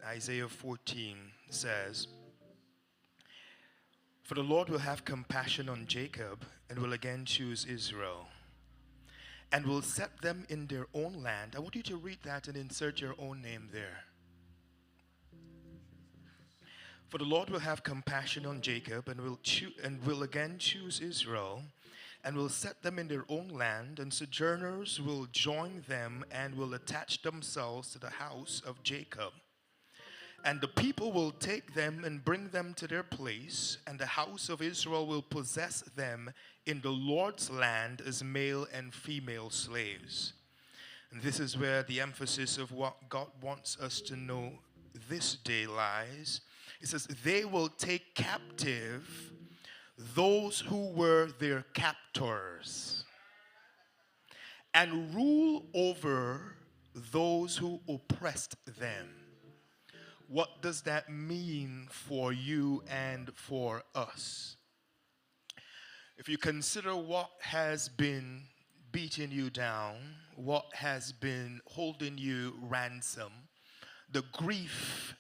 Isaiah 14 says, "For the Lord will have compassion on Jacob and will again choose Israel and will set them in their own land." I want you to read that and insert your own name there. For the Lord will have compassion on Jacob and will again choose Israel and will set them in their own land, and sojourners will join them and will attach themselves to the house of Jacob. And the people will take them and bring them to their place, and the house of Israel will possess them in the Lord's land as male and female slaves. And this is where the emphasis of what God wants us to know this day lies. It says, they will take captive those who were their captors and rule over those who oppressed them. What does that mean for you and for us? If you consider what has been beating you down, what has been holding you ransom, the grief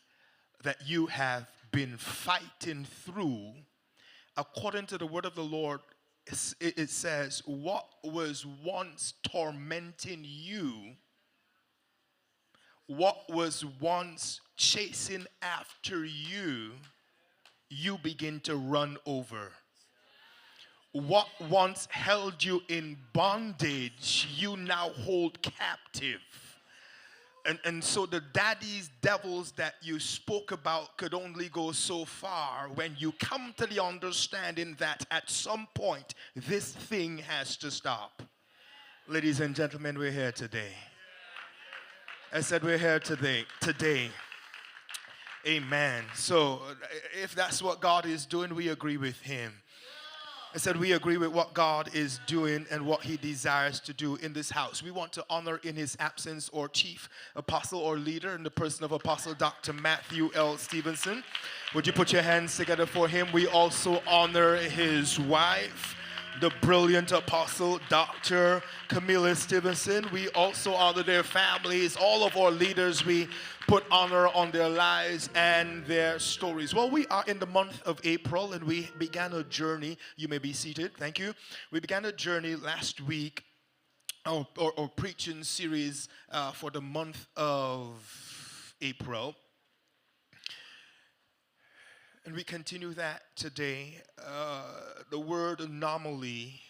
that you have been fighting through, according to the word of the Lord, it says, what was once tormenting you, what was once chasing after you, you begin to run over. What once held you in bondage, you now hold captive. And so the daddy's devils that you spoke about could only go so far when you come to the understanding that at some point this thing has to stop. Ladies and gentlemen, we're here today. I said we're here today. Amen. So if that's what God is doing, we agree with him. I said we agree with what God is doing and what he desires to do in this house. We want to honor in his absence our chief apostle or leader in the person of Apostle Dr. Matthew L. Stevenson. Would you put your hands together for him? We also honor his wife, the brilliant apostle Dr. Camilla Stevenson. We also honor their families, all of our leaders. We put honor on their lives and their stories. Well, we are in the month of April and we began a journey. You may be seated. Thank you. We began a journey last week, our preaching series for the month of April. And we continue that today. The word anomaly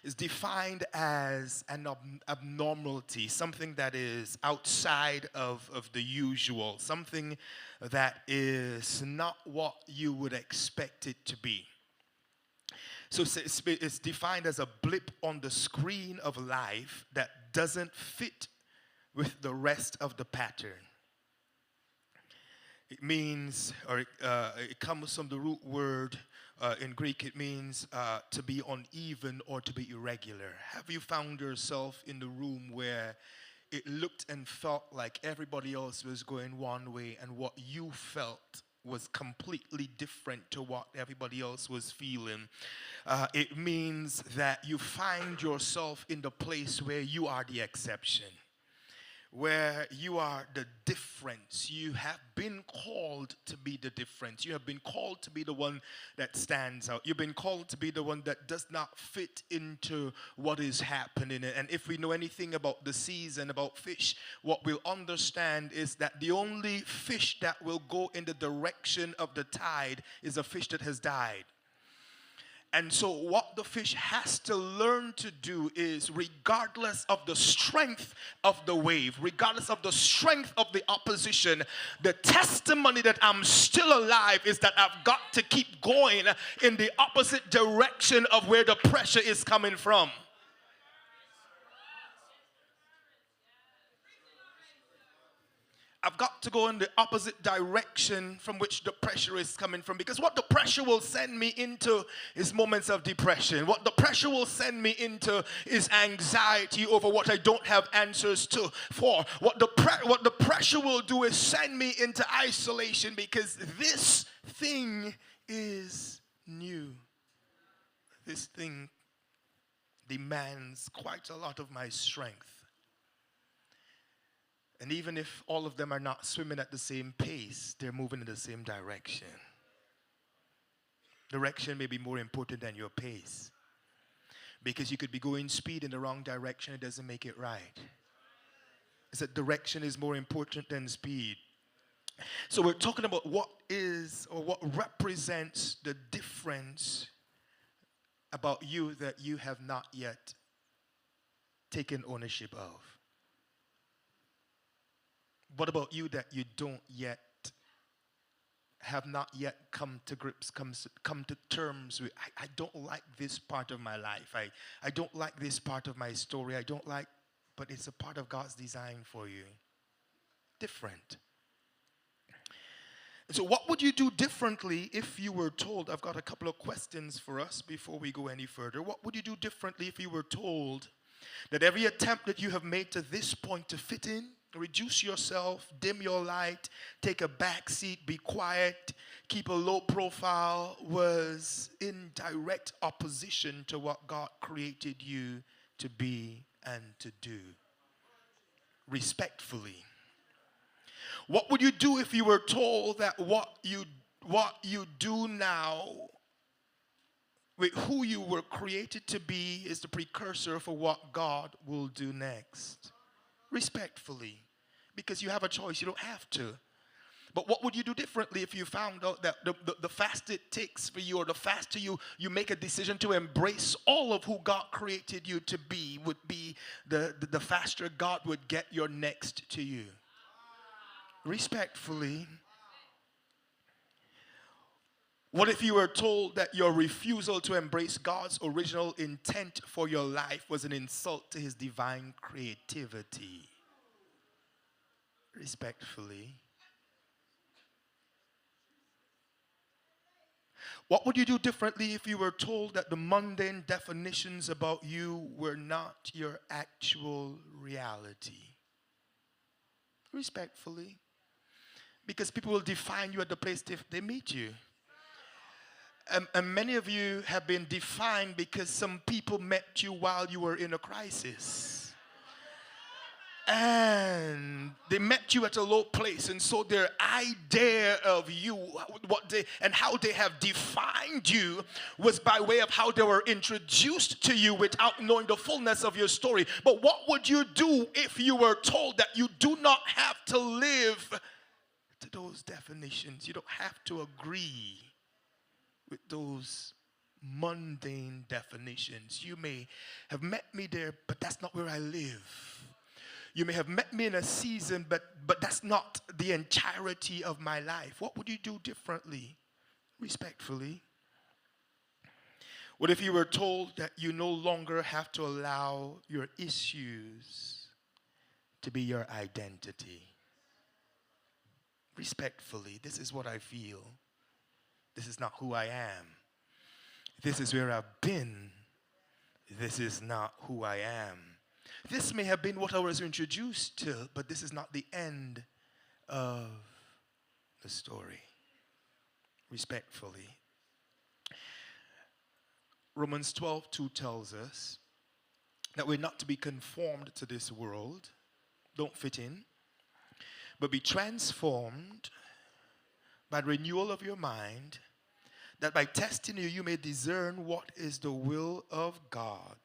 is defined as an abnormality, something that is outside of the usual, something that is not what you would expect it to be. So it's defined as a blip on the screen of life that doesn't fit with the rest of the pattern. It means, or it comes from the root word in Greek. It means to be uneven or to be irregular. Have you found yourself in the room where it looked and felt like everybody else was going one way and what you felt was completely different to what everybody else was feeling? It means that you find yourself in the place where you are the exception, where you are the difference. You have been called to be the difference. You have been called to be the one that stands out. You've been called to be the one that does not fit into what is happening. And if we know anything about the seas and about fish, what we'll understand is that the only fish that will go in the direction of the tide is a fish that has died. And so what the fish has to learn to do is, regardless of the strength of the wave, regardless of the strength of the opposition, the testimony that I'm still alive is that I've got to keep going in the opposite direction of where the pressure is coming from. I've got to go in the opposite direction from which the pressure is coming from, because what the pressure will send me into is moments of depression. What the pressure will send me into is anxiety over what I don't have answers to for. What the pressure will do is send me into isolation, because this thing is new. This thing demands quite a lot of my strength. And even if all of them are not swimming at the same pace, they're moving in the same direction. Direction may be more important than your pace. Because you could be going speed in the wrong direction, it doesn't make it right. It's that direction is more important than speed. So we're talking about what is or what represents the difference about you that you have not yet taken ownership of. What about you that you don't yet, have not yet come to grips, come to terms with? I don't like this part of my life. I don't like this part of my story. I don't like, but it's a part of God's design for you. Different. So what would you do differently if you were told, I've got a couple of questions for us before we go any further. What would you do differently if you were told that every attempt that you have made to this point to fit in, reduce yourself, dim your light, take a back seat, be quiet, keep a low profile, was in direct opposition to what God created you to be and to do? Respectfully. What would you do if you were told that what you do now with who you were created to be is the precursor for what God will do next? Respectfully. Because you have a choice, you don't have to. But what would you do differently if you found out that the faster it takes for you, or the faster you make a decision to embrace all of who God created you to be, would be the faster God would get your next to you? Respectfully. What if you were told that your refusal to embrace God's original intent for your life was an insult to his divine creativity? Respectfully. What would you do differently if you were told that the mundane definitions about you were not your actual reality? Respectfully. Because people will define you at the place they meet you. And many of you have been defined because some people met you while you were in a crisis. And they met you at a low place, and so their idea of you, what they and how they have defined you, was by way of how they were introduced to you without knowing the fullness of your story. But what would you do if you were told that you do not have to live to those definitions? You don't have to agree with those mundane definitions. You may have met me there, but that's not where I live. You may have met me in a season, but that's not the entirety of my life. What would you do differently? Respectfully. What if you were told that you no longer have to allow your issues to be your identity? Respectfully, this is what I feel. This is not who I am. This is where I've been. This is not who I am. This may have been what I was introduced to, but this is not the end of the story. Respectfully. Romans 12:2 tells us that we're not to be conformed to this world. Don't fit in. But be transformed by the renewal of your mind, that by testing you may discern what is the will of God,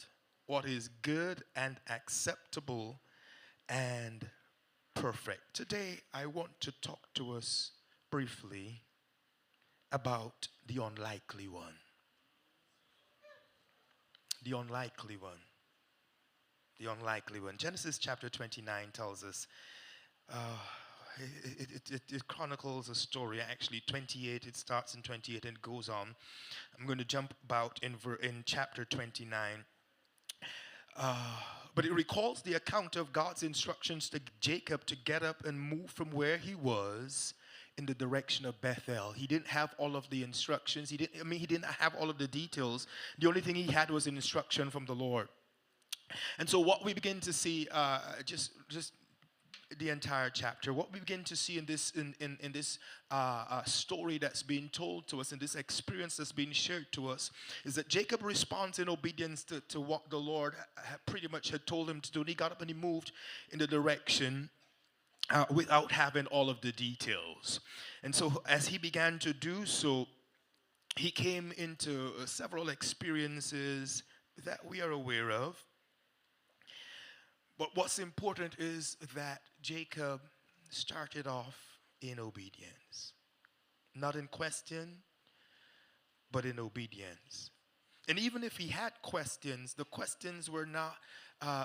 what is good and acceptable and perfect. Today, I want to talk to us briefly about the unlikely one. The unlikely one. The unlikely one. Genesis chapter 29 tells us, it chronicles a story. Actually, 28, it starts in 28 and goes on. I'm going to jump about in chapter 29. But it recalls the account of God's instructions to Jacob to get up and move from where he was in the direction of Bethel. He didn't have all of the instructions. He didn't have all of the details. The only thing he had was an instruction from the Lord. And so what we begin to see, just the entire chapter, what we begin to see in this story that's being told to us, in this experience that's being shared to us, is that Jacob responds in obedience to what the Lord pretty much had told him to do. And he got up and he moved in the direction without having all of the details. And so, as he began to do so, he came into several experiences that we are aware of. But what's important is that Jacob started off in obedience, not in question, but in obedience. And even if he had questions, the questions were not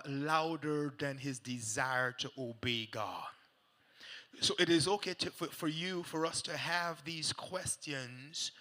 louder than his desire to obey God. So it is okay for us to have these questions,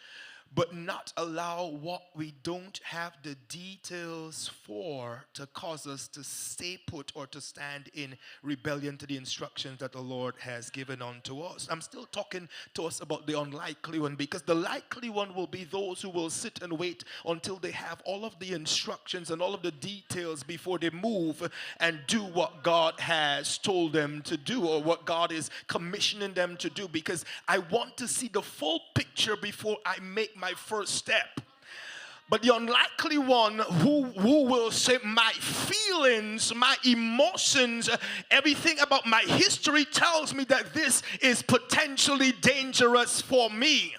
but not allow what we don't have the details for to cause us to stay put or to stand in rebellion to the instructions that the Lord has given unto us. I'm still talking to us about the unlikely one, because the likely one will be those who will sit and wait until they have all of the instructions and all of the details before they move and do what God has told them to do, or what God is commissioning them to do, because I want to see the full picture before I make my first step. But the unlikely one who will say, my feelings, my emotions, everything about my history tells me that this is potentially dangerous for me.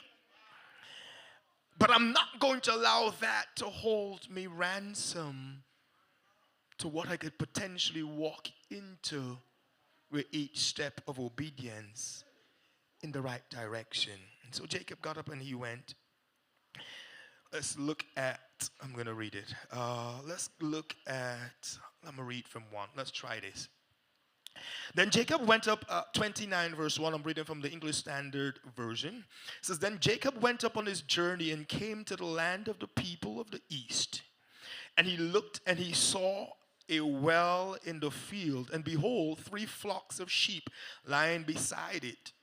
But I'm not going to allow that to hold me ransom to what I could potentially walk into with each step of obedience in the right direction. And so Jacob got up and he went. Let's look at, I'm going to read it. Let's look at, I'm going to read from 1. Let's try this. Then Jacob went up, 29 verse 1, I'm reading from the English Standard Version. It says, then Jacob went up on his journey and came to the land of the people of the east. And he looked and he saw a well in the field, and behold, 3 flocks of sheep lying beside it.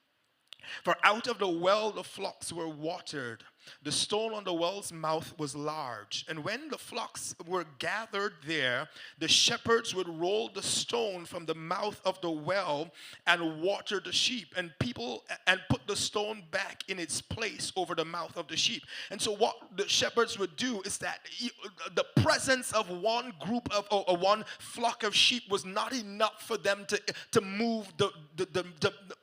For out of the well the flocks were watered. The stone on the well's mouth was large. And when the flocks were gathered there, the shepherds would roll the stone from the mouth of the well and water the sheep, and put the stone back in its place over the mouth of the sheep. And so what the shepherds would do is that the presence of one group of, or one flock of sheep was not enough for them to move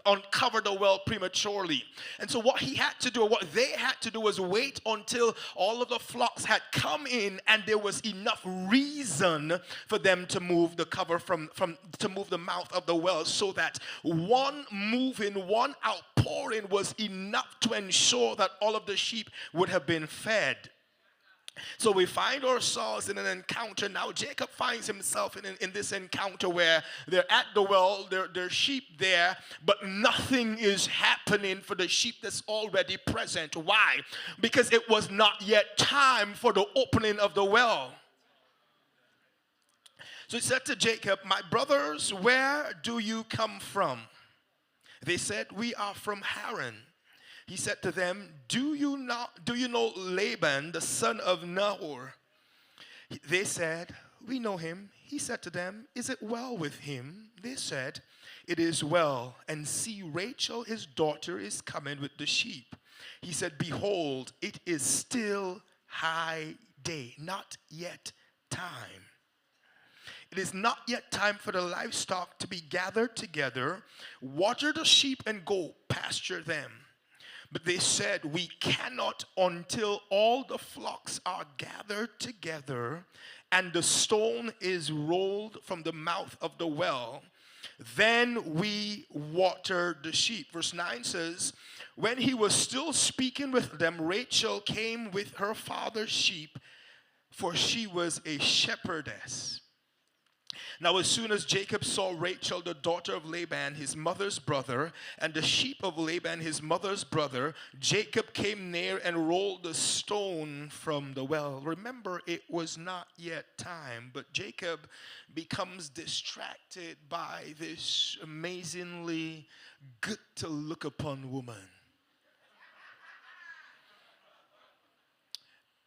uncover the well prematurely. And so what he had to do, or what they had to do, was wait until all of the flocks had come in and there was enough reason for them to move the cover to move the mouth of the well, so that one moving, one outpouring was enough to ensure that all of the sheep would have been fed. So we find ourselves in an encounter. Now Jacob finds himself in this encounter where they're at the well, there's sheep there, but nothing is happening for the sheep that's already present. Why? Because it was not yet time for the opening of the well. So he said to Jacob, my brothers, where do you come from? They said, we are from Haran. He said to them, do you know Laban, the son of Nahor? They said, we know him. He said to them, is it well with him? They said, it is well. And see, Rachel, his daughter, is coming with the sheep. He said, behold, it is still high day, not yet time. It is not yet time for the livestock to be gathered together. Water the sheep and go pasture them. But they said, we cannot until all the flocks are gathered together and the stone is rolled from the mouth of the well. Then we water the sheep. Verse 9 says, when he was still speaking with them, Rachel came with her father's sheep, for she was a shepherdess. Now as soon as Jacob saw Rachel, the daughter of Laban, his mother's brother, and the sheep of Laban, his mother's brother, Jacob came near and rolled the stone from the well. Remember, it was not yet time, but Jacob becomes distracted by this amazingly good to look upon woman.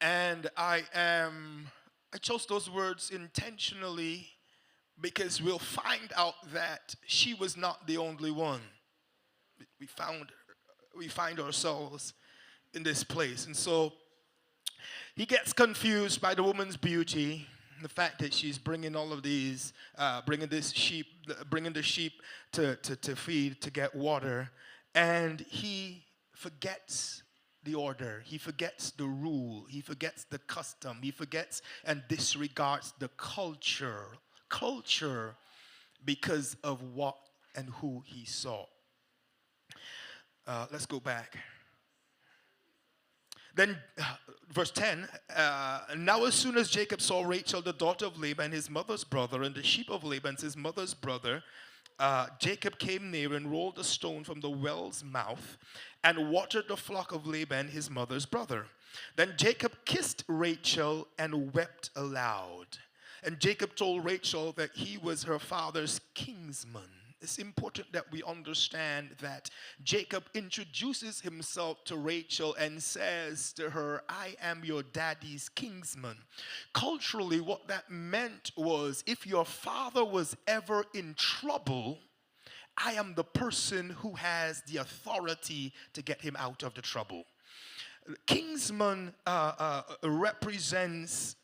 And I chose those words intentionally, because we'll find out that she was not the only one. We find ourselves in this place. And so he gets confused by the woman's beauty. The fact that she's bringing all of these, bringing the sheep to feed, to get water, and he forgets the order, he forgets the rule, he forgets the custom, he forgets and disregards the culture because of what and who he saw. Let's go back. Then, verse 10, now as soon as Jacob saw Rachel, the daughter of Laban, his mother's brother, and the sheep of Laban, his mother's brother, Jacob came near and rolled a stone from the well's mouth and watered the flock of Laban, his mother's brother. Then Jacob kissed Rachel and wept aloud. And Jacob told Rachel that he was her father's kinsman. It's important that we understand that Jacob introduces himself to Rachel and says to her, I am your daddy's kinsman. Culturally, what that meant was if your father was ever in trouble, I am the person who has the authority to get him out of the trouble. Kinsman represents,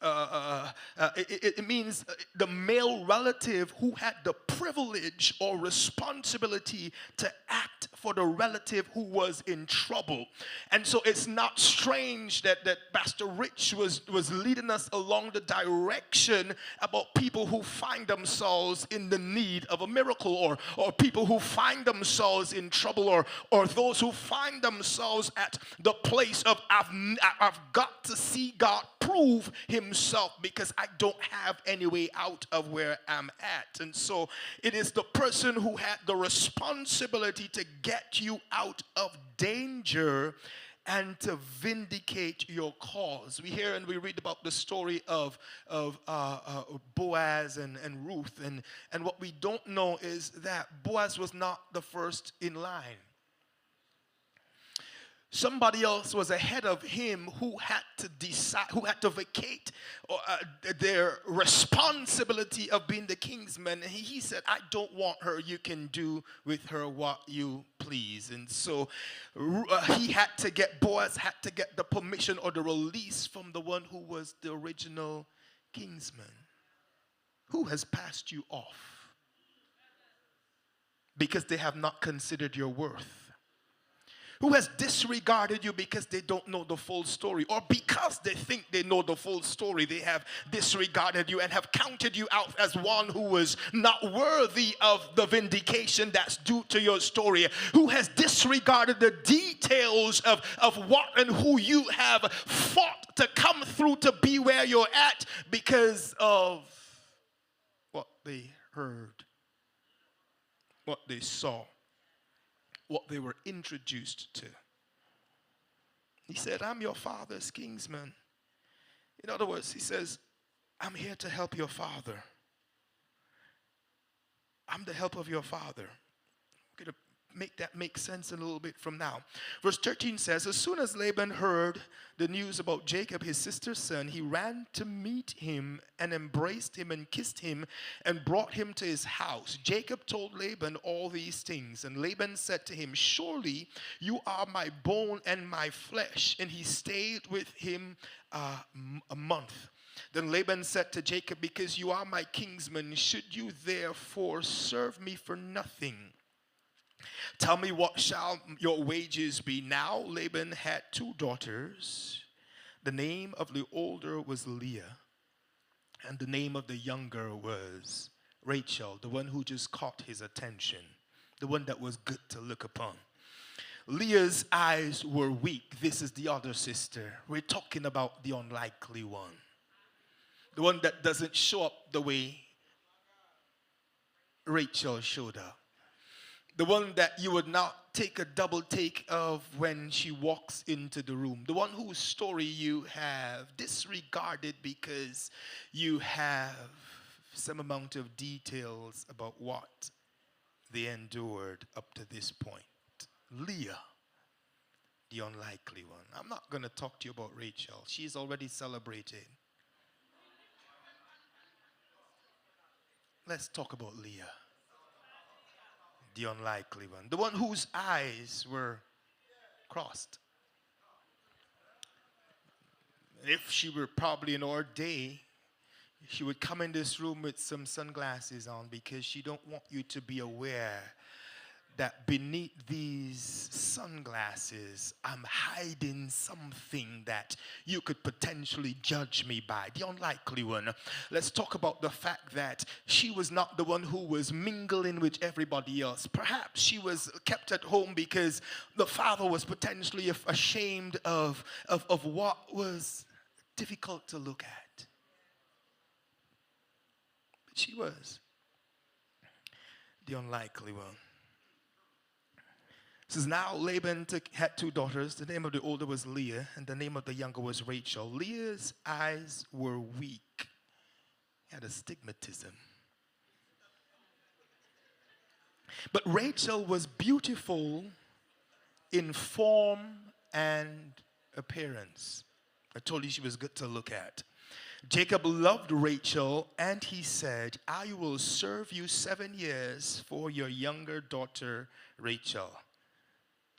it means the male relative who had the privilege or responsibility to act for the relative who was in trouble. And so it's not strange that Pastor Rich was leading us along the direction about people who find themselves in the need of a miracle, or people who find themselves in trouble, or those who find themselves at the place of I've got to see God prove himself because I don't have any way out of where I'm at. And so it is the person who had the responsibility to get you out of danger and to vindicate your cause. We hear and we read about the story of Boaz and Ruth, and what we don't know is that Boaz was not the first in line. Somebody else was ahead of him who had to decide, who had to vacate their responsibility of being the kingsman. And he said, I don't want her. You can do with her what you please. And so Boaz had to get the permission or the release from the one who was the original kingsman, who has passed you off because they have not considered your worth, who has disregarded you because they don't know the full story, or because they think they know the full story, they have disregarded you and have counted you out as one who was not worthy of the vindication that's due to your story, who has disregarded the details of what and who you have fought to come through to be where you're at because of what they heard, what they saw, what they were introduced to. He said, I'm your father's kinsman. In other words, he says, I'm here to help your father. I'm the help of your father. I'm going to make that make sense a little bit from now. Verse 13 says, as soon as Laban heard the news about Jacob, his sister's son, he ran to meet him and embraced him and kissed him and brought him to his house. Jacob told Laban all these things, and Laban said to him, surely you are my bone and my flesh. And he stayed with him a month. Then Laban said to Jacob, because you are my kinsman, should you therefore serve me for nothing? Tell me, what shall your wages be? Now Laban had two daughters. The name of the older was Leah, and the name of the younger was Rachel, the one who just caught his attention, the one that was good to look upon. Leah's eyes were weak. This is the other sister. We're talking about the unlikely one, the one that doesn't show up the way Rachel showed up. The one that you would not take a double take of when she walks into the room. The one whose story you have disregarded because you have some amount of details about what they endured up to this point. Leah, the unlikely one. I'm not going to talk to you about Rachel. She's already celebrated. Let's talk about Leah, the unlikely one, the one whose eyes were crossed. If she were probably in our day, she would come in this room with some sunglasses on because she don't want you to be aware that beneath these sunglasses, I'm hiding something that you could potentially judge me by. The unlikely one. Let's talk about the fact that she was not the one who was mingling with everybody else. Perhaps she was kept at home because the father was potentially ashamed of what was difficult to look at. But she was the unlikely one. It says, now Laban had two daughters. The name of the older was Leah, and the name of the younger was Rachel. Leah's eyes were weak. He had astigmatism. But Rachel was beautiful in form and appearance. I told you she was good to look at. Jacob loved Rachel, and he said, I will serve you 7 years for your younger daughter, Rachel.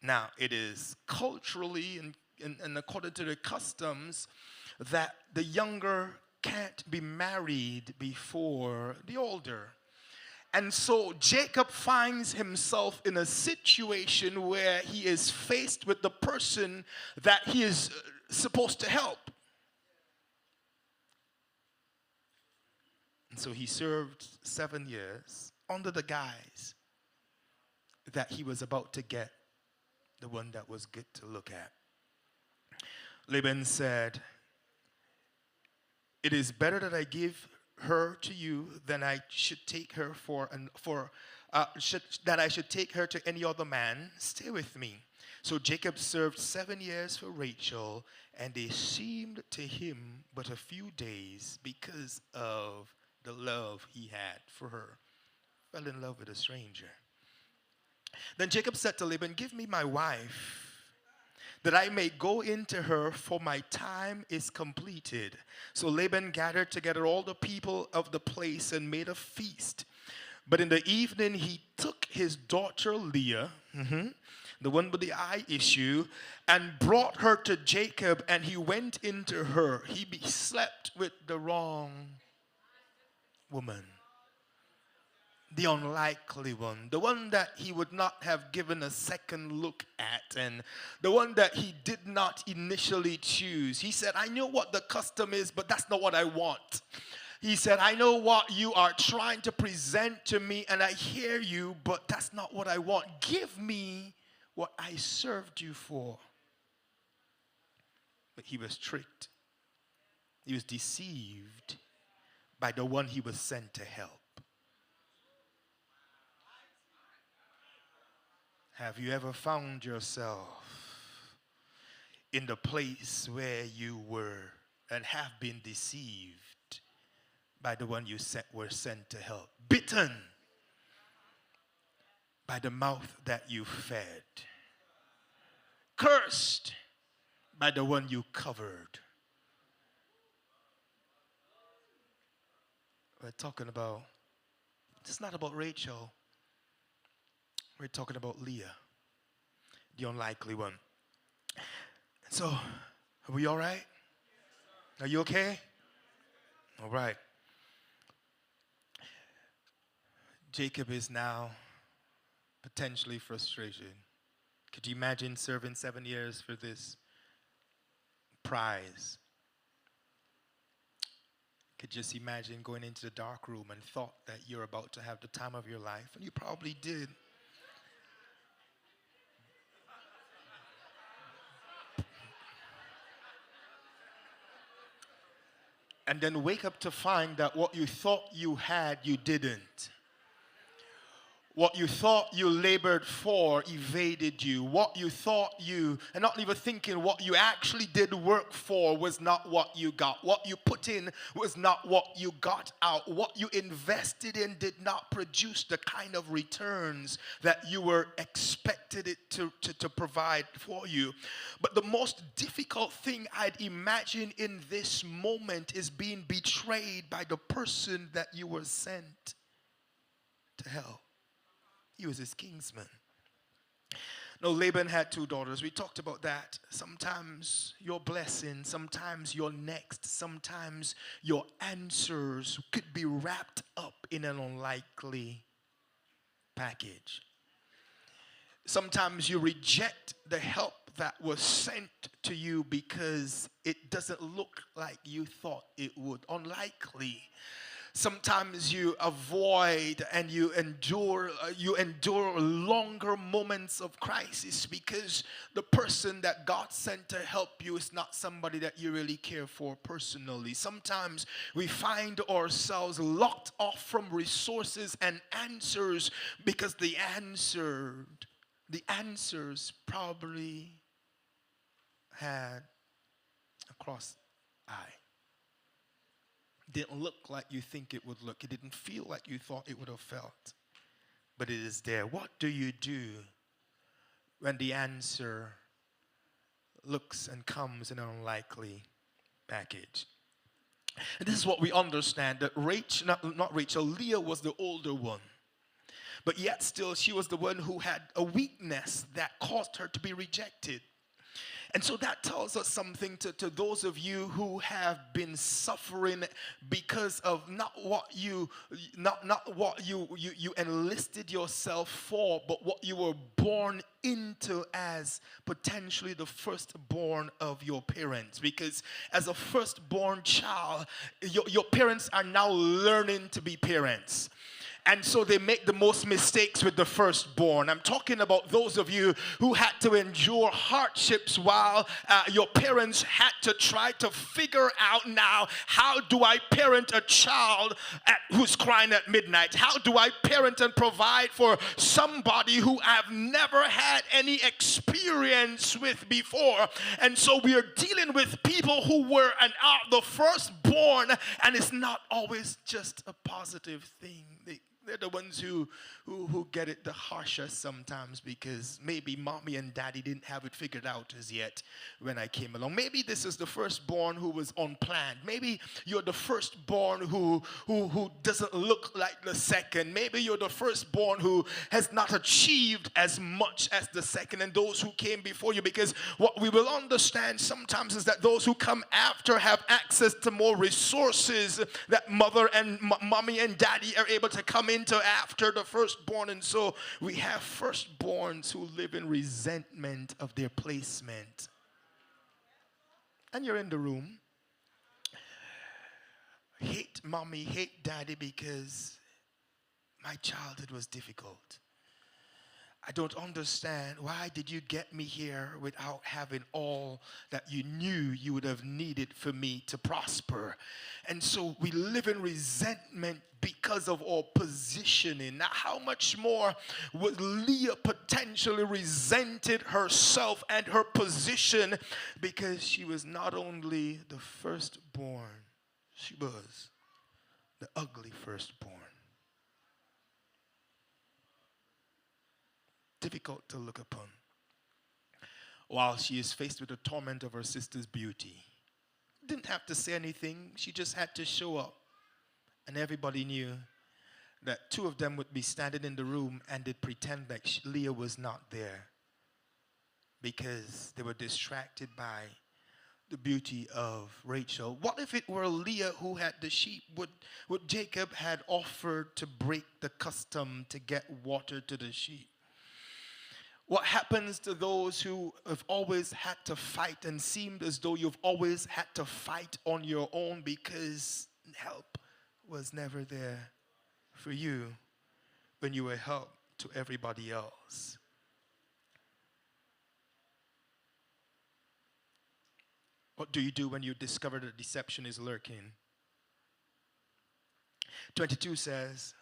Now, it is culturally and according to the customs that the younger can't be married before the older. And so Jacob finds himself in a situation where he is faced with the person that he is supposed to help. And so he served 7 years under the guise that he was about to get the one that was good to look at. Laban said, it is better that I give her to you than I should take her that I should take her to any other man. Stay with me. So Jacob served 7 years for Rachel, and they seemed to him but a few days because of the love he had for her. Fell in love with a stranger. Then Jacob said to Laban, give me my wife, that I may go into her, for my time is completed. So Laban gathered together all the people of the place and made a feast. But in the evening he took his daughter Leah, the one with the eye issue, and brought her to Jacob, and he went into her. He slept with the wrong woman. The unlikely one, the one that he would not have given a second look at, and the one that he did not initially choose. He said, I know what the custom is, but that's not what I want. He said, I know what you are trying to present to me, and I hear you, but that's not what I want. Give me what I served you for. But he was tricked. He was deceived by the one he was sent to help. Have you ever found yourself in the place where you were and have been deceived by the one you were sent to help? Bitten by the mouth that you fed. Cursed by the one you covered. We're talking about, it's not about Rachel. We're talking about Leah, the unlikely one. So, are we all right? Are you okay? All right. Jacob is now potentially frustrated. Could you imagine serving 7 years for this prize? Could just imagine going into the dark room and thought that you're about to have the time of your life, and you probably did. And then wake up to find that what you thought you had, you didn't. What you thought you labored for evaded you. What you thought you, and not even thinking what you actually did work for was not what you got. What you put in was not what you got out. What you invested in did not produce the kind of returns that you were expected it to provide for you. But the most difficult thing I'd imagine in this moment is being betrayed by the person that you were sent to help. He was his kinsman. No, Laban had two daughters. We talked about that. Sometimes your blessing, sometimes your next, sometimes your answers could be wrapped up in an unlikely package. Sometimes you reject the help that was sent to you because it doesn't look like you thought it would. Unlikely. Sometimes you avoid and you endure longer moments of crisis because the person that God sent to help you is not somebody that you really care for personally. Sometimes we find ourselves locked off from resources and answers because the answers probably had a cross eye. Didn't look like you think it would look. It didn't feel like you thought it would have felt. But it is there. What do you do when the answer looks and comes in an unlikely package? And this is what we understand, that not Rachel, Leah was the older one. But yet still, she was the one who had a weakness that caused her to be rejected. And so that tells us something to those of you who have been suffering because of not what you enlisted yourself for, but what you were born into as potentially the firstborn of your parents. Because as a firstborn child, your parents are now learning to be parents. And so they make the most mistakes with the firstborn. I'm talking about those of you who had to endure hardships while your parents had to try to figure out now, how do I parent a child who's crying at midnight? How do I parent and provide for somebody who I've never had any experience with before? And so we are dealing with people who were and are the firstborn, and it's not always just a positive thing. They're the ones who get it the harshest sometimes because maybe mommy and daddy didn't have it figured out as yet when I came along. Maybe this is the firstborn who was unplanned. Maybe you're the firstborn who doesn't look like the second. Maybe you're the firstborn who has not achieved as much as the second and those who came before you, because what we will understand sometimes is that those who come after have access to more resources that mother and mommy and daddy are able to come into after the firstborn. And so we have firstborns who live in resentment of their placement. And you're in the room. Hate mommy, hate daddy because my childhood was difficult. I don't understand, why did you get me here without having all that you knew you would have needed for me to prosper? And so we live in resentment because of our positioning. Now, how much more would Leah potentially resented herself and her position because she was not only the firstborn, she was the ugly firstborn. Difficult to look upon, while she is faced with the torment of her sister's beauty. Didn't have to say anything, she just had to show up. And everybody knew that two of them would be standing in the room and they'd pretend like Leah was not there because they were distracted by the beauty of Rachel. What if it were Leah who had the sheep? Would Jacob had offered to break the custom to get water to the sheep? What happens to those who have always had to fight and seemed as though you've always had to fight on your own because help was never there for you when you were help to everybody else? What do you do when you discover that deception is lurking? 22 says,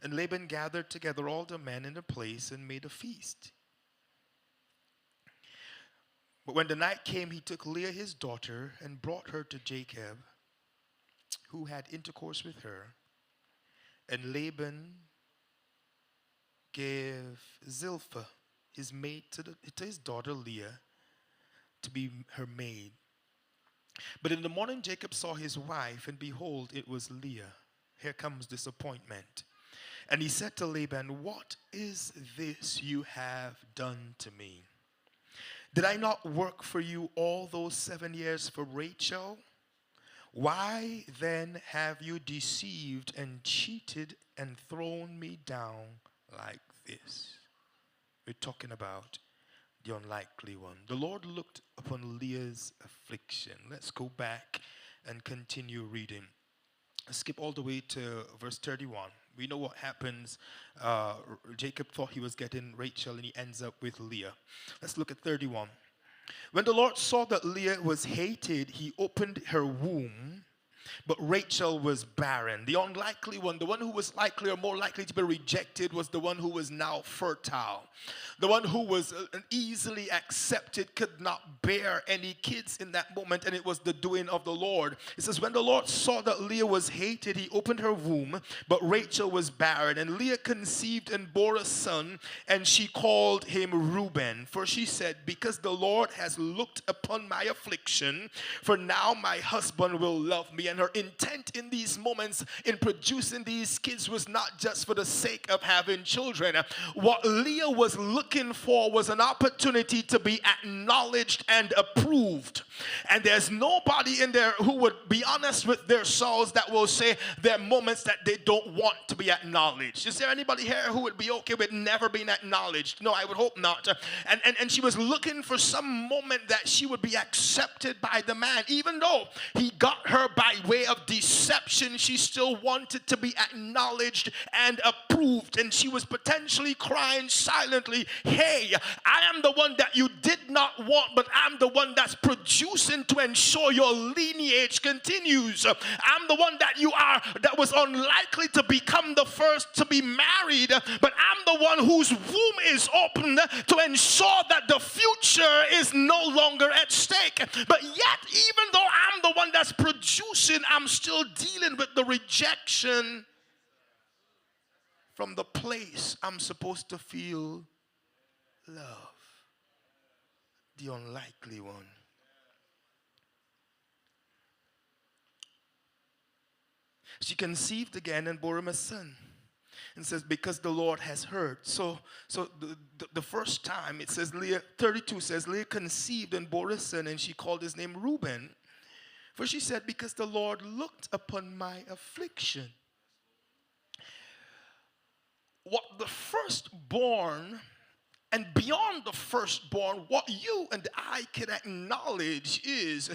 and Laban gathered together all the men in the place and made a feast. But when the night came, he took Leah his daughter and brought her to Jacob, who had intercourse with her. And Laban gave Zilpah, his maid, to his daughter Leah to be her maid. But in the morning Jacob saw his wife, and behold, it was Leah. Here comes disappointment. And he said to Laban, what is this you have done to me? Did I not work for you all those 7 years for Rachel? Why then have you deceived and cheated and thrown me down like this? We're talking about the unlikely one. The Lord looked upon Leah's affliction. Let's go back and continue reading. Skip all the way to verse 31. We know what happens. Jacob thought he was getting Rachel and he ends up with Leah. Let's look at 31. When the Lord saw that Leah was hated, he opened her womb, but Rachel was barren. The unlikely one, the one who was likely or more likely to be rejected, was the one who was now fertile. The one who was easily accepted could not bear any kids in that moment, and it was the doing of the Lord. It says, when the Lord saw that Leah was hated, he opened her womb, but Rachel was barren. And Leah conceived and bore a son, and she called him Reuben. For she said, because the Lord has looked upon my affliction, for now my husband will love me. And her intent in these moments in producing these kids was not just for the sake of having children. What Leah was looking for was an opportunity to be acknowledged and approved. And there's nobody in there who would be honest with their souls that will say there are moments that they don't want to be acknowledged. Is there anybody here who would be okay with never being acknowledged? No, I would hope not. And she was looking for some moment that she would be accepted by the man. Even though he got her by way of deception, she still wanted to be acknowledged and approved. And she was potentially crying silently, hey, I am the one that you did not want, but I'm the one that's producing to ensure your lineage continues. I'm the one that you are, that was unlikely to become the first to be married, but I'm the one whose womb is open to ensure that the future is no longer at stake. But yet, even though I'm the one that's producing, I'm still dealing with the rejection from the place I'm supposed to feel love. The unlikely one. She conceived again and bore him a son. And says, because the Lord has heard. So the first time it says, Leah, 32 says, Leah conceived and bore a son, and she called his name Reuben. For she said, because the Lord looked upon my affliction. What the firstborn, and beyond the firstborn, what you and I can acknowledge is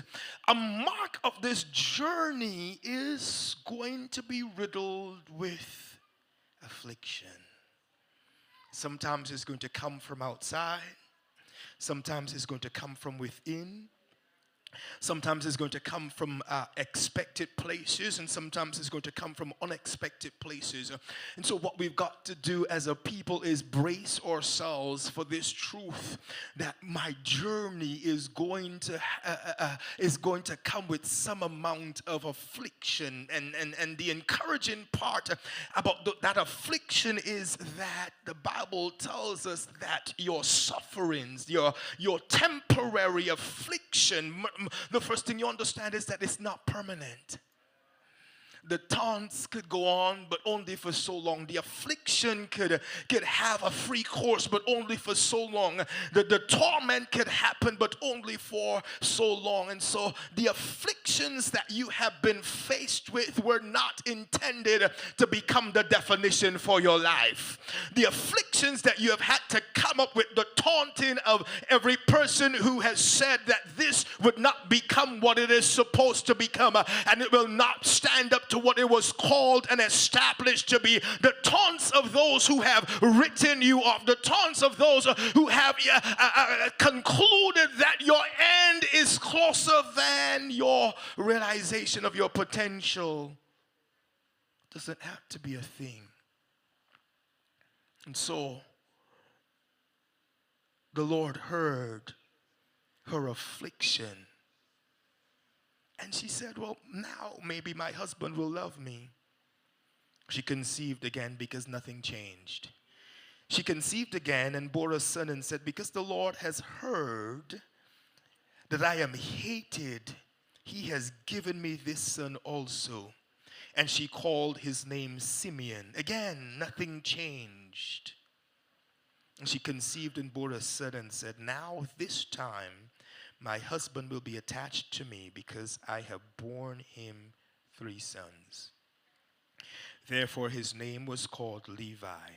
a mark of this journey is going to be riddled with affliction. Sometimes it's going to come from outside. Sometimes it's going to come from within. Sometimes it's going to come from expected places, and sometimes it's going to come from unexpected places. And so what we've got to do as a people is brace ourselves for this truth that my journey is going to come with some amount of affliction. And the encouraging part about that affliction is that the Bible tells us that your sufferings, your temporary affliction, the first thing you understand is that it's not permanent. The taunts could go on, but only for so long. The affliction could have a free course, but only for so long. The torment could happen, but only for so long. And so the afflictions that you have been faced with were not intended to become the definition for your life. The afflictions that you have had to come up with, the taunting of every person who has said that this would not become what it is supposed to become, and it will not stand up to what it was called and established to be. The taunts of those who have written you off, the taunts of those who have concluded that your end is closer than your realization of your potential, doesn't have to be a thing. And so the Lord heard her affliction. And she said, well, now maybe my husband will love me. She conceived again because nothing changed. She conceived again and bore a son and said, because the Lord has heard that I am hated, he has given me this son also. And she called his name Simeon. Again, nothing changed. And she conceived and bore a son and said, now this time my husband will be attached to me because I have borne him 3 sons. Therefore his name was called Levi.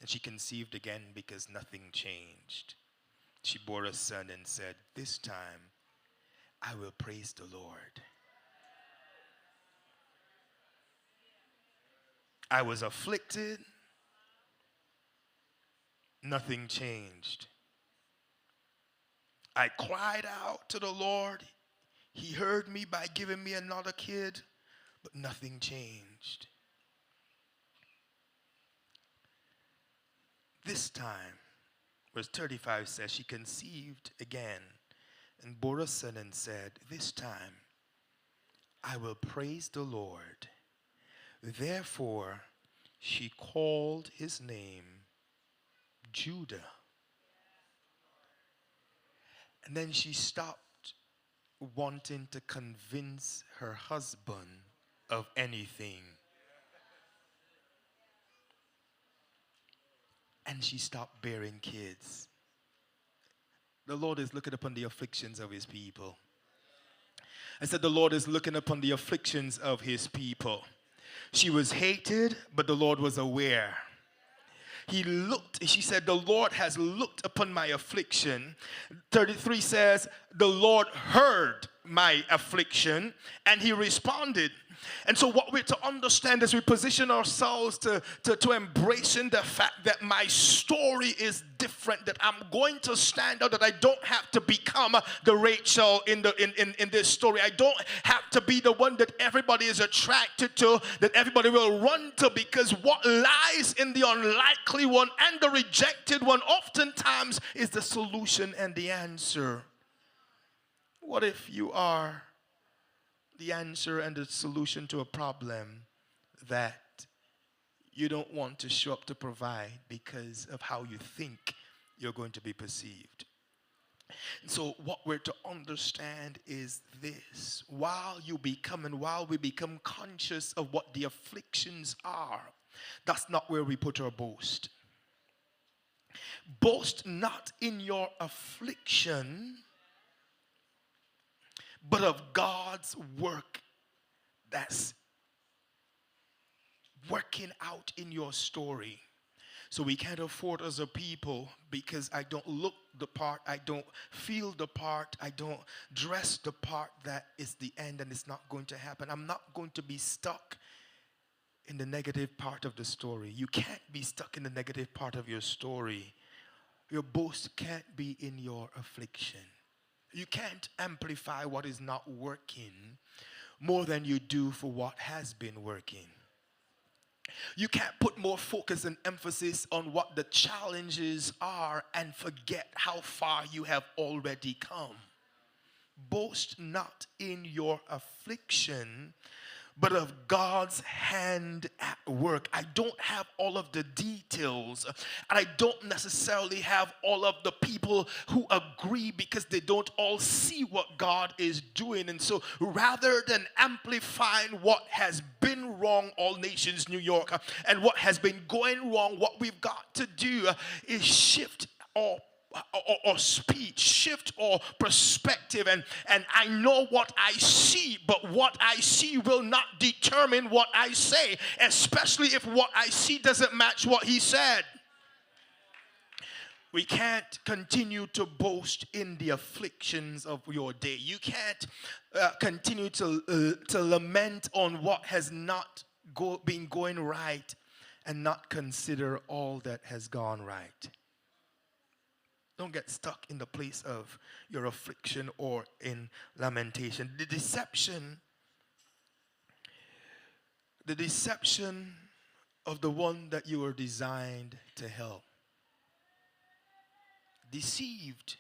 And she conceived again because nothing changed. She bore a son and said, this time I will praise the Lord. I was afflicted. Nothing changed. I cried out to the Lord. He heard me by giving me another kid, but nothing changed. This time, verse 35 says, she conceived again and bore a son and said, this time I will praise the Lord. Therefore, she called his name Judah. And then she stopped wanting to convince her husband of anything. And she stopped bearing kids. The Lord is looking upon the afflictions of his people. I said the Lord is looking upon the afflictions of his people. She was hated, but the Lord was aware. She said, the Lord has looked upon my affliction. 33 says, the Lord heard my affliction and he responded. And so what we're to understand as we position ourselves to embracing the fact that my story is different, that I'm going to stand out, that I don't have to become the Rachel in this story. I don't have to be the one that everybody is attracted to, that everybody will run to, because what lies in the unlikely one and the rejected one oftentimes is the solution and the answer. What if you are the answer and the solution to a problem that you don't want to show up to provide because of how you think you're going to be perceived? And so what we're to understand is this: while we become conscious of what the afflictions are, that's not where we put our boast. Boast not in your affliction, but of God's work that's working out in your story. So we can't afford as a people, because I don't look the part, I don't feel the part, I don't dress the part, that is the end and it's not going to happen. I'm not going to be stuck in the negative part of the story. You can't be stuck in the negative part of your story. Your boast can't be in your affliction. You can't amplify what is not working more than you do for what has been working. You can't put more focus and emphasis on what the challenges are and forget how far you have already come. Boast not in your affliction, but of God's hand at work. I don't have all of the details, and I don't necessarily have all of the people who agree, because they don't all see what God is doing. And so rather than amplifying what has been wrong, All Nations New York, and what has been going wrong, what we've got to do is shift or speech, shift or perspective. And I know what I see, but what I see will not determine what I say, especially if what I see doesn't match what he said. We can't continue to boast in the afflictions of your day. You can't continue to lament on what has not been going right and not consider all that has gone right. Don't get stuck in the place of your affliction or in lamentation. The deception of the one that you were designed to help. Deceived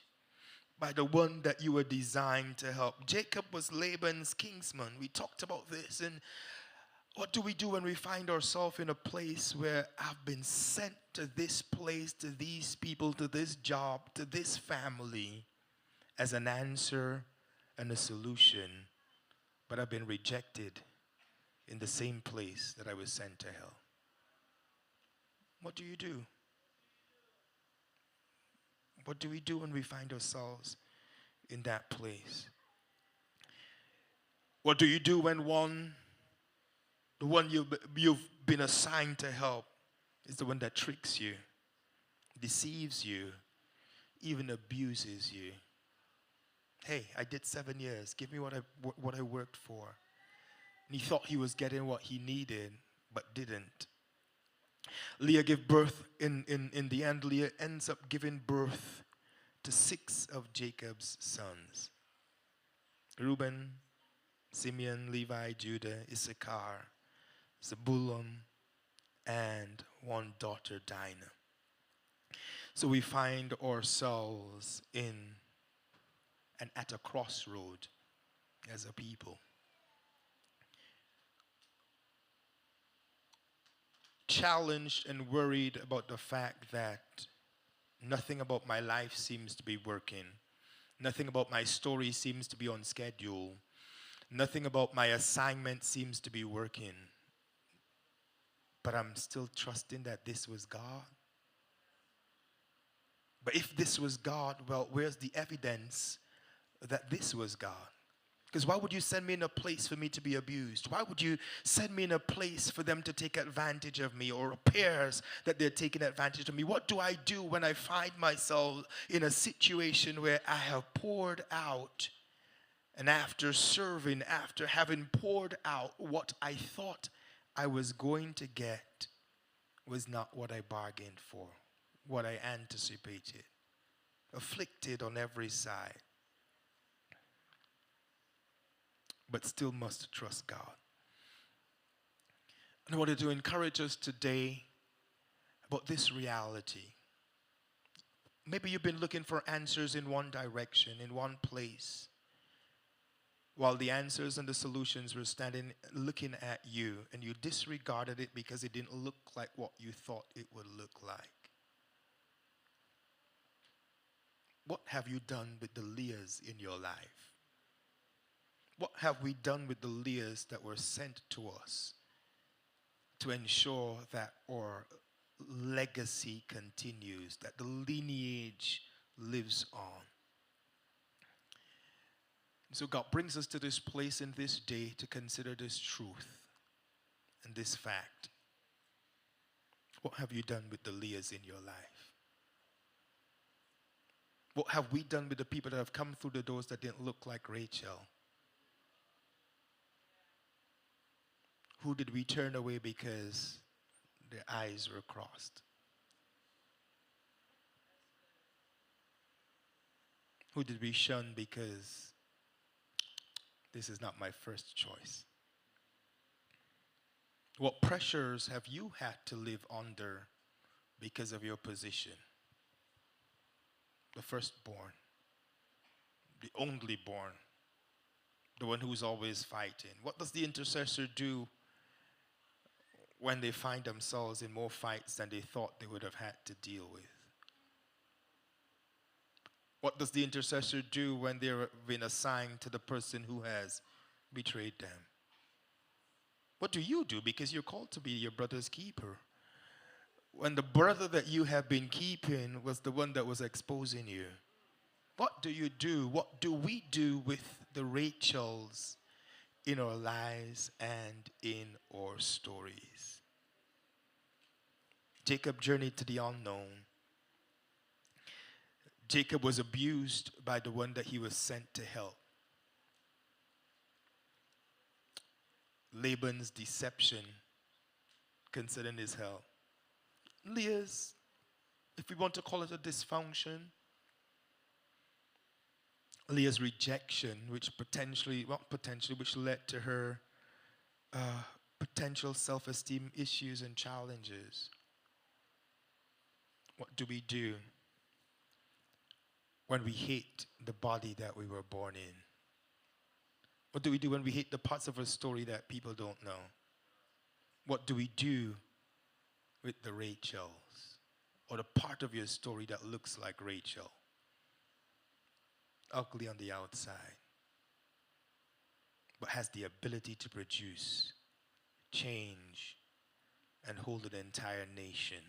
by the one that you were designed to help. Jacob was Laban's kinsman. We talked about this. And what do we do when we find ourselves in a place where I've been sent to this place, to these people, to this job, to this family as an answer and a solution, but I've been rejected in the same place that I was sent to hell. What do you do? What do we do when we find ourselves in that place? What do you do when the one you've been assigned to help is the one that tricks you, deceives you, even abuses you? Hey, I did 7 years. Give me what I worked for. And he thought he was getting what he needed, but didn't. Leah gave birth, in the end, Leah ends up giving birth to 6 of Jacob's sons. Reuben, Simeon, Levi, Judah, Issachar, Zebulun, and one daughter, Dinah. So we find ourselves at a crossroad as a people. Challenged and worried about the fact that nothing about my life seems to be working. Nothing about my story seems to be on schedule. Nothing about my assignment seems to be working. But I'm still trusting that this was God. But if this was God, well, where's the evidence that this was God? Because why would you send me in a place for me to be abused? Why would you send me in a place for them to take advantage of me, or appears that they're taking advantage of me? What do I do when I find myself in a situation where I have poured out, and after serving, after having poured out, what I thought I was going to get was not what I bargained for, what I anticipated? Afflicted on every side, but still must trust God. And I wanted to encourage us today about this reality. Maybe you've been looking for answers in one direction, in one place, while the answers and the solutions were standing looking at you, and you disregarded it because it didn't look like what you thought it would look like. What have you done with the Leahs in your life? What have we done with the Leahs that were sent to us to ensure that our legacy continues, that the lineage lives on? So God brings us to this place in this day to consider this truth and this fact. What have you done with the Leahs in your life? What have we done with the people that have come through the doors that didn't look like Rachel? Who did we turn away because their eyes were crossed? Who did we shun because this is not my first choice? What pressures have you had to live under because of your position? The firstborn, the only born, the one who's always fighting. What does the intercessor do when they find themselves in more fights than they thought they would have had to deal with? What does the intercessor do when they're been assigned to the person who has betrayed them? What do you do? Because you're called to be your brother's keeper. When the brother that you have been keeping was the one that was exposing you. What do you do? What do we do with the Rachels in our lives and in our stories? Jacob journeyed to the unknown. Jacob was abused by the one that he was sent to help. Laban's deception concerning his help. Leah's, if we want to call it a dysfunction, Leah's rejection, which which led to her potential self-esteem issues and challenges. What do we do when we hate the body that we were born in? What do we do when we hate the parts of our story that people don't know? What do we do with the Rachels, or the part of your story that looks like Rachel? Ugly on the outside, but has the ability to produce change, and hold an entire nation.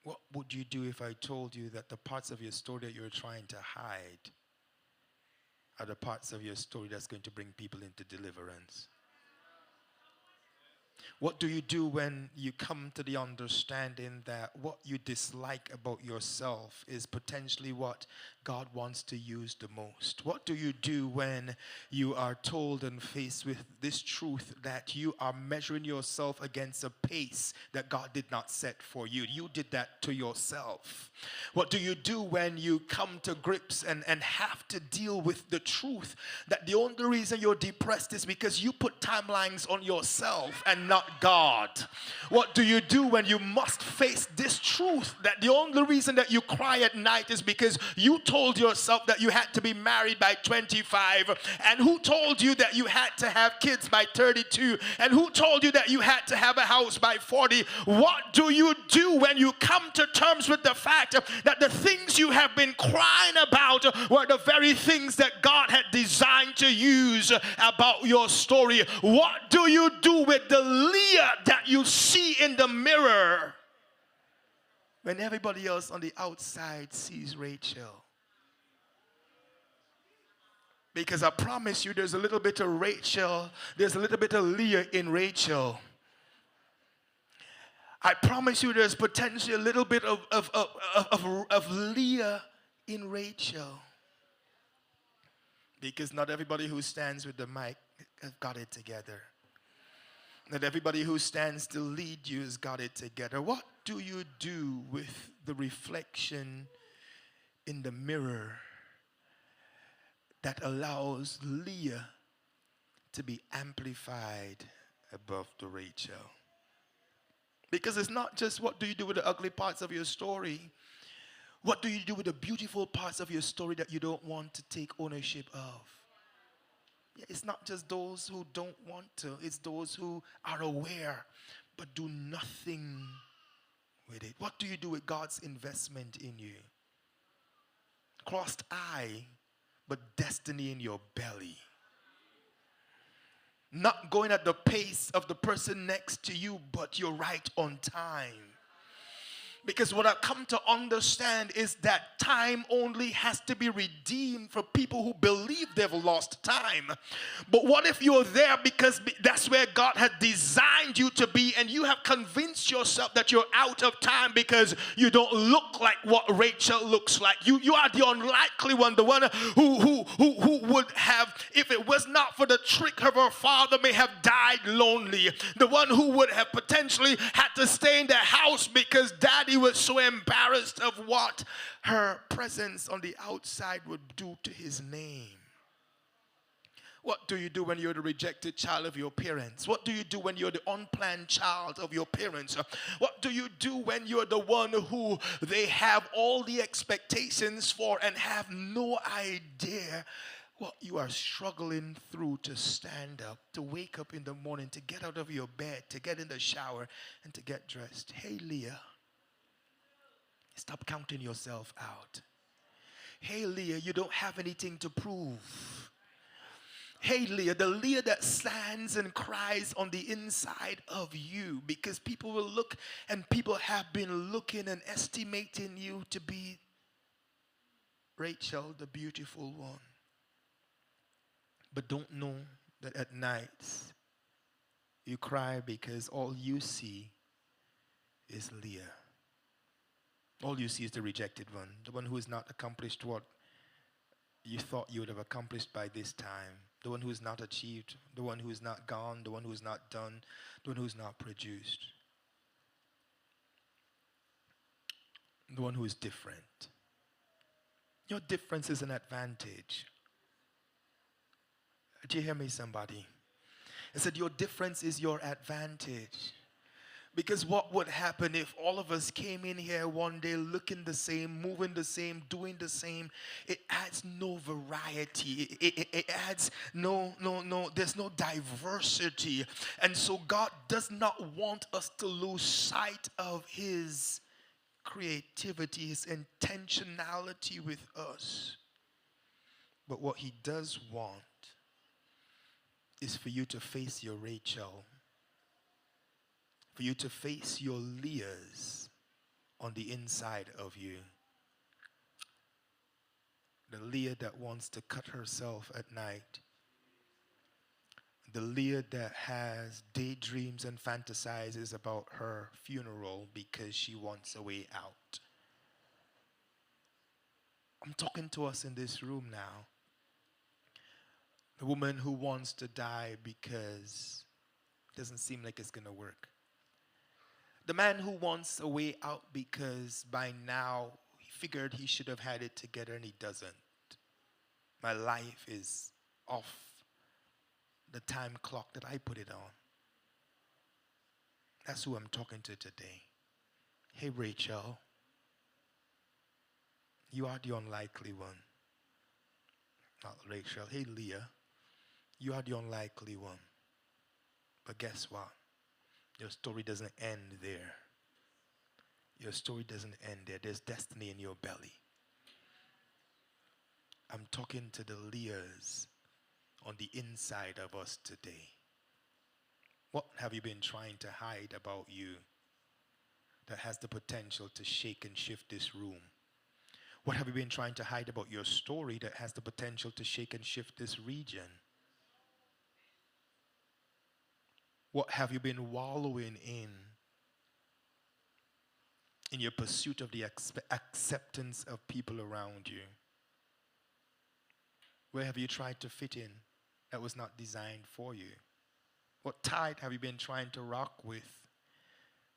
What would you do if I told you that the parts of your story that you're trying to hide are the parts of your story that's going to bring people into deliverance? What do you do when you come to the understanding that what you dislike about yourself is potentially what God wants to use the most? What do you do when you are told and faced with this truth that you are measuring yourself against a pace that God did not set for you? You did that to yourself. What do you do when you come to grips and have to deal with the truth that the only reason you're depressed is because you put timelines on yourself and not God? What do you do when you must face this truth that the only reason that you cry at night is because you told yourself that you had to be married by 25, and who told you that you had to have kids by 32, and who told you that you had to have a house by 40? What do you do when you come to terms with the fact that the things you have been crying about were the very things that God had designed to use about your story? What do you do with the Leah that you see in the mirror when everybody else on the outside sees Rachel? Because I promise you, there's a little bit of Rachel, there's a little bit of Leah in Rachel. I promise you, there's potentially a little bit of Leah in Rachel. Because not everybody who stands with the mic has got it together. Not everybody who stands to lead you has got it together. What do you do with the reflection in the mirror that allows Leah to be amplified above the Rachel? Because it's not just what do you do with the ugly parts of your story. What do you do with the beautiful parts of your story that you don't want to take ownership of? It's not just those who don't want to. It's those who are aware but do nothing with it. What do you do with God's investment in you? Crossed eye, but destiny in your belly. Not going at the pace of the person next to you, but you're right on time. Because what I've come to understand is that time only has to be redeemed for people who believe they've lost time. But what if you're there because that's where God had designed you to be, and you have convinced yourself that you're out of time because you don't look like what Rachel looks like? You are the unlikely one, the one who would have, if it was not for the trick of her father, may have died lonely. The one who would have potentially had to stay in the house because daddy was so embarrassed of what her presence on the outside would do to his name. What do you do when you're the rejected child of your parents? What do you do when you're the unplanned child of your parents? What do you do when you're the one who they have all the expectations for and have no idea what you are struggling through to stand up, to wake up in the morning, to get out of your bed, to get in the shower, and to get dressed? Hey, Leah. Stop counting yourself out. Hey, Leah, you don't have anything to prove. Hey, Leah, the Leah that stands and cries on the inside of you, because people will look, and people have been looking and estimating you to be Rachel, the beautiful one. But don't know that at nights you cry because all you see is Leah. All you see is the rejected one, the one who has not accomplished what you thought you would have accomplished by this time, the one who has not achieved, the one who is not gone, the one who is not done, the one who is not produced, the one who is different. Your difference is an advantage. Do you hear me, somebody? I said your difference is your advantage. Because what would happen if all of us came in here one day looking the same, moving the same, doing the same? It adds no variety. It adds there's no diversity. And so God does not want us to lose sight of his creativity, his intentionality with us. But what he does want is for you to face your Rachel, for you to face your Leahs on the inside of you. The Leah that wants to cut herself at night. The Leah that has daydreams and fantasizes about her funeral because she wants a way out. I'm talking to us in this room now. The woman who wants to die because it doesn't seem like it's going to work. The man who wants a way out because by now he figured he should have had it together and he doesn't. My life is off the time clock that I put it on. That's who I'm talking to today. Hey, Rachel, you are the unlikely one. Not Rachel. Hey, Leah, you are the unlikely one. But guess what? Your story doesn't end there. Your story doesn't end there. There's destiny in your belly. I'm talking to the Leahs on the inside of us today. What have you been trying to hide about you that has the potential to shake and shift this room? What have you been trying to hide about your story that has the potential to shake and shift this region? What have you been wallowing in your pursuit of the acceptance of people around you? Where have you tried to fit in that was not designed for you? What tide have you been trying to rock with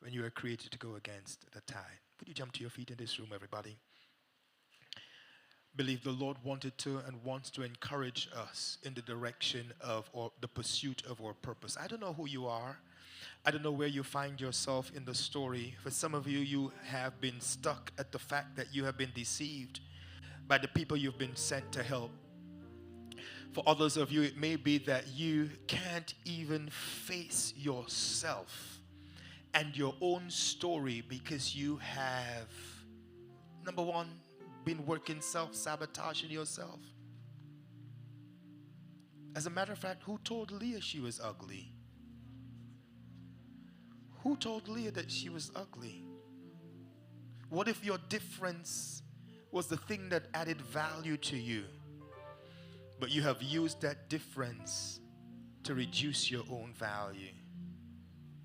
when you were created to go against the tide? Would you jump to your feet in this room, everybody? Believe the Lord wanted to and wants to encourage us in the direction of or the pursuit of our purpose. I don't know who you are. I don't know where you find yourself in the story. For some of you, you have been stuck at the fact that you have been deceived by the people you've been sent to help. For others of you, it may be that you can't even face yourself and your own story because you have, number one, been working self-sabotaging yourself. As a matter of fact, who told Leah she was ugly? Who told Leah that she was ugly? What if your difference was the thing that added value to you, but you have used that difference to reduce your own value?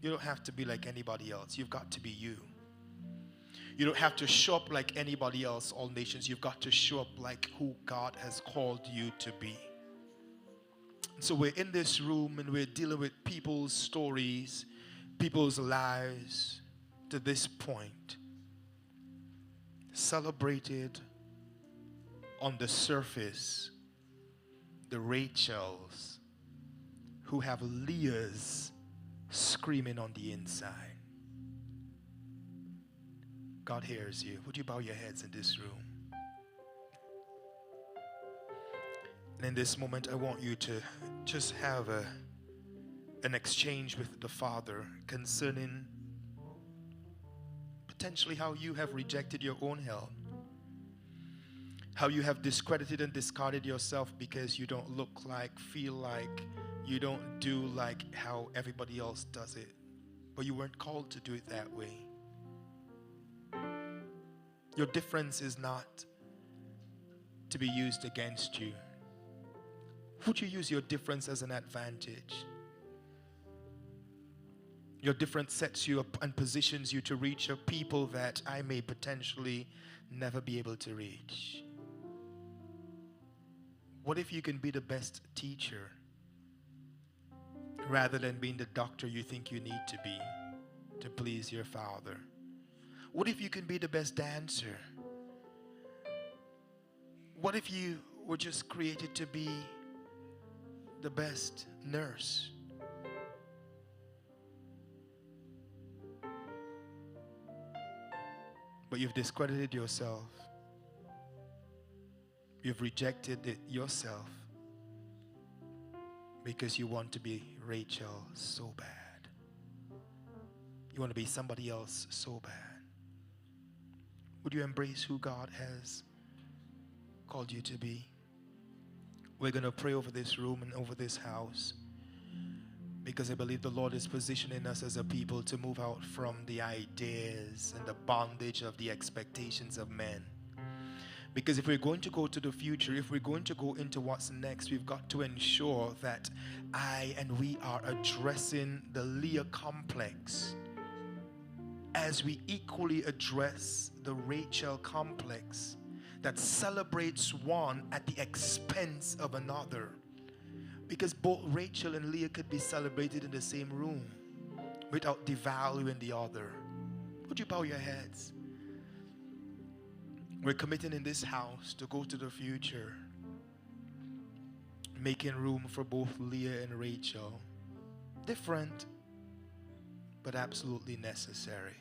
You don't have to be like anybody else. You've got to be you. You don't have to show up like anybody else, all nations. You've got to show up like who God has called you to be. So we're in this room and we're dealing with people's stories, people's lives to this point. Celebrated on the surface, the Rachels who have Leahs screaming on the inside. God hears you. Would you bow your heads in this room? And in this moment, I want you to just have an exchange with the Father concerning potentially how you have rejected your own help. How you have discredited and discarded yourself because you don't look like, feel like, you don't do like how everybody else does it. But you weren't called to do it that way. Your difference is not to be used against you. Would you use your difference as an advantage? Your difference sets you up and positions you to reach a people that I may potentially never be able to reach. What if you can be the best teacher rather than being the doctor you think you need to be to please your Father? What if you can be the best dancer? What if you were just created to be the best nurse? But you've discredited yourself. You've rejected it yourself because you want to be Rachel so bad. You want to be somebody else so bad. Would you embrace who God has called you to be? We're going to pray over this room and over this house. Because I believe the Lord is positioning us as a people to move out from the ideas and the bondage of the expectations of men. Because if we're going to go to the future, if we're going to go into what's next, we've got to ensure that we are addressing the Leah complex as we equally address the Rachel complex that celebrates one at the expense of another. Because both Rachel and Leah could be celebrated in the same room without devaluing the other. Would you bow your heads? We're committing in this house to go to the future, making room for both Leah and Rachel. Different, but absolutely necessary.